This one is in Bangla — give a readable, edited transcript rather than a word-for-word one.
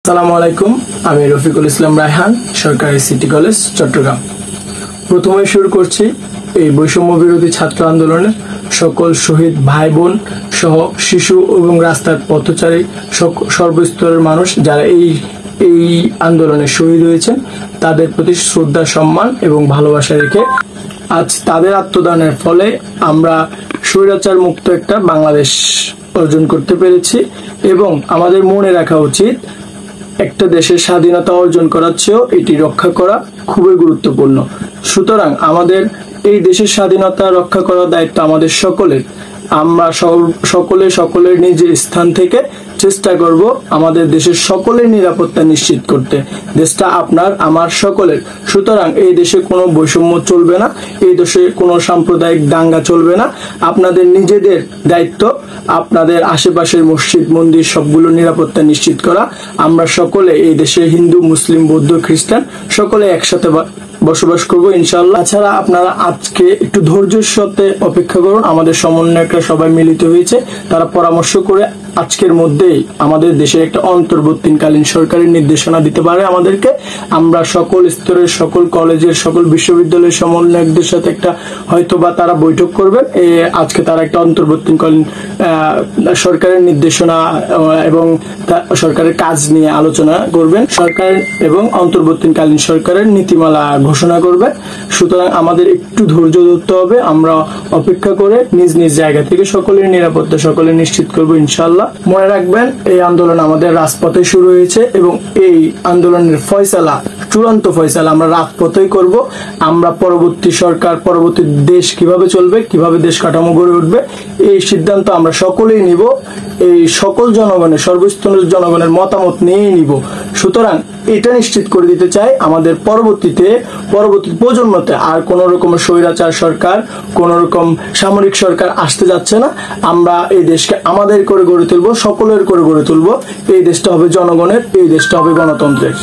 আসসালামু আলাইকুম, আমি রফিকুল ইসলাম রায়হান, সরকারি সিটি কলেজ চট্টগ্রাম। প্রথমে শুরু করছি এই বৈষম্য বিরোধী ছাত্র আন্দোলনের সকল শহীদ ভাই বোন সহ শিশু এবং রাস্তার পথচারী সর্বস্তরের মানুষ যারা এই আন্দোলনে শহীদ হয়েছেন তাদের প্রতি শ্রদ্ধা, সম্মান এবং ভালোবাসা রেখে আজ তাদের আত্মদানের ফলে আমরা স্বৈরাচার মুক্ত একটা বাংলাদেশ অর্জন করতে পেরেছি। এবং আমাদের মনে রাখা উচিত, একটা দেশের স্বাধীনতা অর্জন করার চেয়েও এটি রক্ষা করা খুবই গুরুত্বপূর্ণ। সুতরাং আমাদের এই দেশের স্বাধীনতা রক্ষা করার দায়িত্ব আমাদের সকলের। আমরা সকলের নিজের স্থান থেকে চেষ্টা করব আমাদের দেশের সকলের নিরাপত্তা নিশ্চিত করতে। দেশটা আপনার আমার সকলের। সুতরাং এই দেশে কোনো বৈষম্য চলবে না, এই দেশে কোনো সাম্প্রদায়িক দাঙ্গা চলবে না। আপনাদের নিজেদের দায়িত্ব আপনাদের আশেপাশের মসজিদ মন্দির সবগুলো নিরাপত্তা নিশ্চিত করা। আমরা সকলে এই দেশে হিন্দু, মুসলিম, বৌদ্ধ, খ্রিস্টান সকলে একসাথে বসবাস করব ইনশাআল্লাহ। এছাড়া আপনারা আজকে একটু ধৈর্যের সাথে অপেক্ষা করুন। আমাদের সমন্বয়করা সবাই মিলিত হয়েছে, তারা পরামর্শ করে আজকের মধ্যেই আমাদের দেশের একটা অন্তর্বর্তীকালীন সরকারি নির্দেশনা দিতে পারে আমাদেরকে। আমরা সকল স্তরের, সকল কলেজের, সকল বিশ্ববিদ্যালয়ের সমন্বয়কদের সাথে একটা হয়তোবা তারা বৈঠক করবেন। আজকে তারা একটা অন্তর্বর্তীকালীন সরকারের নির্দেশনা এবং সরকারের কাজ নিয়ে আলোচনা করবেন। সরকার এবং অন্তর্বর্তীকালীন সরকারের নীতিমালা ঘোষণা করবে। সুতরাং আমাদের একটু ধৈর্য ধরতে হবে। আমরা অপেক্ষা করে নিজ নিজ জায়গা থেকে সকলের নিরাপত্তা সকলে নিশ্চিত করবো ইনশাআল্লাহ। মনে রাখবেন, এই আন্দোলন আমাদের রাজপথে শুরু হয়েছে এবং এই আন্দোলনের ফয়সালা, চূড়ান্ত ফয়সালা আমরা রাজপথেই করব। আমরা পরবর্তী সরকার, পরবর্তী দেশ কিভাবে চলবে, কিভাবে দেশ কাঠামো গড়ে উঠবে, এই সিদ্ধান্ত আমরা সকলেই নিব। এই সকল জনগণের, সর্বস্তরের জনগণের মতামত নিয়েই নিব। সুতরাং এটা নিশ্চিত করে দিতে চাই আমাদের পরবর্তী প্রজন্মতে আর কোন রকমের স্বৈরাচার সরকার, কোন রকম সামরিক সরকার আসতে যাচ্ছে না। আমরা এই দেশকে আমাদের করে গড়ে তুলবো, সকলের করে গড়ে তুলবো। এই দেশটা হবে জনগণের, এই দেশটা হবে গণতন্ত্রের।